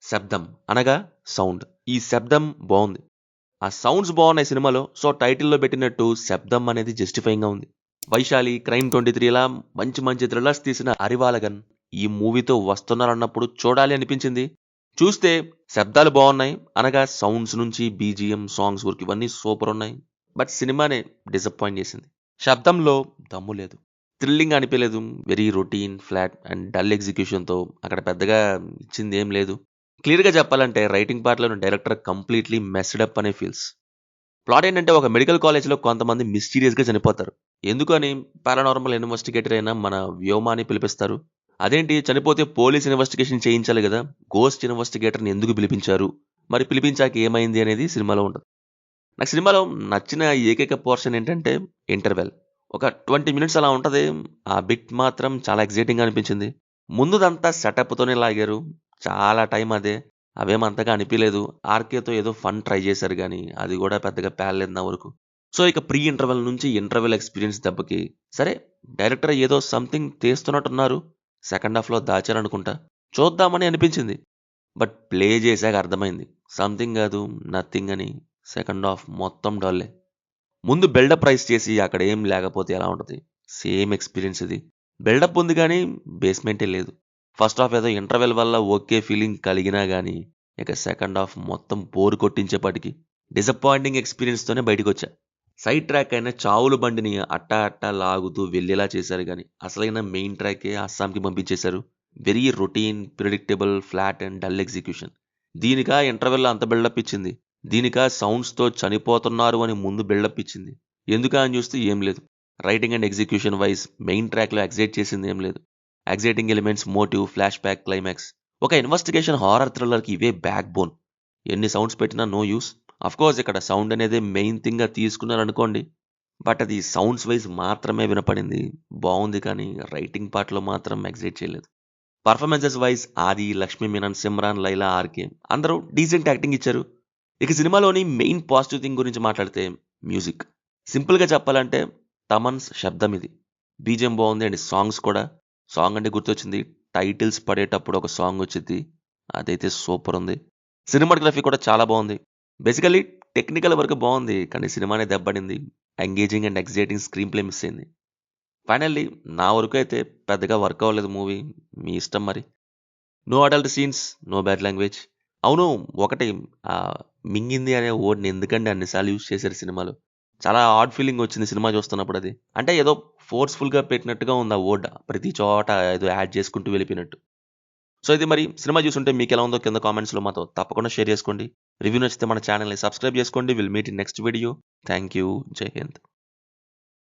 శబ్దం అనగా సౌండ్. ఈ శబ్దం బావుంది. ఆ సౌండ్స్ బావున్నాయి సినిమాలో. సో, టైటిల్‌లో పెట్టినట్టు శబ్దం అనేది జస్టిఫైయింగ్‌గా ఉంది. వైశాలి, క్రైమ్ 23 ఇలా మంచి మంచి థ్రిల్లర్స్ తీసిన అరివాలగన్ ఈ మూవీతో వస్తున్నారన్నప్పుడు చూడాలి అనిపించింది. చూస్తే శబ్దాలు బావున్నాయి. అనగా సౌండ్స్ నుంచి బీజీఎం, సాంగ్స్ వరకు ఇవన్నీ సూపరున్నాయి. బట్ సినిమానే డిసప్పాయింట్ చేసింది. శబ్దంలో దమ్ము లేదు. థ్రిల్లింగ్ అనిపియలేదు. Very routine, flat and dull ఎగ్జిక్యూషన్‌తో అక్కడ పెద్దగా ఇచ్చిందేం లేదు. క్లియర్‌గా చెప్పాలంటే రైటింగ్ పార్ట్‌లోని డైరెక్టర్ కంప్లీట్‌లీ మెస్డ్ అప్ అనే ఫీల్స్. ప్లాట్ ఏంటంటే ఒక మెడికల్ కాలేజ్‌లో కొంతమంది మిస్టీరియస్‌గా చనిపోతారు. ఎందుకని పారానార్మల్ ఇన్వెస్టిగేటర్ అయిన మన వ్యోమాని పిలిపిస్తారు. అదేంటి చనిపోతే పోలీస్ ఇన్వెస్టిగేషన్ చేయించాలి గదా! గోస్ట్ ఇన్వెస్టిగేటర్‌ని ఎందుకు పిలిపించారు? మరి పిలిపించాక ఏమైంది అనేది సినిమాలో ఉంటది. నాకు సినిమాలో నచ్చిన ఏకైక పోర్షన్ ఏంటంటే ఇంటర్వెల్. ఒక 20 మినిట్స్ అలా ఉంటది. ఆ బిట్ మాత్రం చాలా ఎక్సైటింగ్‌గా అనిపించింది. ముందుదంతా సెటప్‌తోనే లాగారు. చాలా టైం అదే. అవేం అంతగా అనిపియలేదు. ఆర్‌కేతో ఏదో ఫన్ ట్రై చేశారు గానీ, అది గూడా పెద్దగా పేలలేదు నా వరకు. సో, ఇక ప్రీ ఇంటర్వెల్ నుంచి ఇంటర్వెల్ ఎక్స్‌పీరియన్స్ దెబ్బకి సరే డైరెక్టర్ ఏదో సంథింగ్ తీస్తున్నట్టున్నారు. సెకండ్ హాఫ్‌లో దాచారనుకుంటా. చూద్దామని అనిపించింది. బట్ ప్లే చేశాక అర్థమైంది. సంథింగ్ గాదు, నథింగ్ అని. సెకండ్ హాఫ్ మొత్తం డల్లే. ముందు బిల్డప్ రైజ్ చేసి అక్కడ ఏం లేకపోతే ఎలా ఉంటది? సేమ్ ఎక్స్‌పీరియన్స్ ఇది. బిల్డప్ ఉంది గానీ, బేస్‌మెంటే లేదు. ఫస్ట్ హాఫ్ ఏదో ఇంటర్వెల్ వల్ల ఓకే ఫీలింగ్ కలిగినా గానీ, ఇక సెకండ్ హాఫ్ మొత్తం బోర్ కొట్టించేపాటికి డిసప్పాయింటింగ్ ఎక్స్‌పీరియన్స్‌తోనే బయటికొచ్చా. సైడ్ ట్రాక్ అయిన చావుల బండిని అట్టా అట్టా లాగుతూ వెళ్ళేలా చేశారు గానీ, అసలైన మెయిన్ ట్రాకే అస్సాంకి పంపించేశారు. Very routine, predictable, flat and dull execution. దీనికా ఇంటర్వెల్‌లో అంత బిల్డప్ ఇచ్చింది? దీనికా సౌండ్స్‌తో చనిపోతున్నారు అని ముందు బిల్డప్ ఇచ్చింది? ఎందుకా అని చూస్తే ఏం లేదు. Writing and execution wise main ట్రాక్‌లో ఎక్సైట్ చేసింది ఏం లేదు. Exciting elements, motive, flashback, climax. ఒక ఇన్వెస్టిగేషన్ హారర్ థ్రిల్లర్‌కి ఇవే బ్యాక్ బోన్. ఎన్ని సౌండ్స్ పెట్టినా నో యూస్. అఫ్‌కోర్స్ ఇక్కడ సౌండ్ అనేదే మెయిన్ థింగ్‌గా తీసుకున్నారనుకోండి. బట్ అది సౌండ్స్ వైస్ మాత్రమే వినపడింది. బావుంది కానీ రైటింగ్ పార్ట్‌లో మాత్రం ఎక్సైట్ చేయలేదు. పర్ఫార్మెన్సెస్ వైస్ ఆది, లక్ష్మీ మీనన్, సిమ్రాన్, లైలా, ఆర్‌కే అందరూ డీసెంట్ యాక్టింగ్ ఇచ్చారు. ఇక సినిమాలోని మెయిన్ పాజిటివ్ థింగ్ గురించి మాట్లాడితే మ్యూజిక్. సింపుల్‌గా చెప్పాలంటే తమన్స్ శబ్దం ఇది. బీజీఎం బావుంది అండ్ సాంగ్స్ కూడా. సాంగ్ అంటే గుర్తొచ్చింది. టైటిల్స్ పడేటప్పుడు ఒక సాంగ్ వచ్చిద్ది. అదైతే సూపర్ ఉంది. సినిమాటోగ్రఫీ కూడా చాలా బావుంది. బేసికల్లీ టెక్నికల్ వరకు బావుంది. కానీ సినిమానే దెబ్బడింది. Engaging and exciting screenplay miss అయింది. ఫైనల్లీ నా వరకైతే పెద్దగా వర్క్ అవ్వలేదు మూవీ. మీ ఇష్టం మరి. No adult scenes, no bad language. అవును, ఒకటి ఆహ్, మింగింది అనే వర్డ్‌ని ఎందుకండి అన్ని సార్లు యూజ్ చేశారు సినిమాలో? చాలా ఆడ్ ఫీలింగ్ వచ్చింది సినిమా చూస్తున్నప్పుడు అది. అంటే ఏదో ఫోర్స్‌ఫుల్‌గా పెట్టినట్టుగా ఉంది ఆ వర్డ్. ప్రతి చోట ఏదో యాడ్ చేసుకుంటూ వెళ్ళిపోయినట్టు. సో, ఇది మరి సినిమా చూసుంటే మీకెలా ఉందో కింద కామెంట్స్‌లో మాతో తప్పకుండా షేర్ చేసుకోండి. రివ్యూ నచ్చితే మన ఛానెల్‌ని సబ్స్క్రైబ్ చేసుకోండి. Will meet in next video. Thank you. జై హింద్.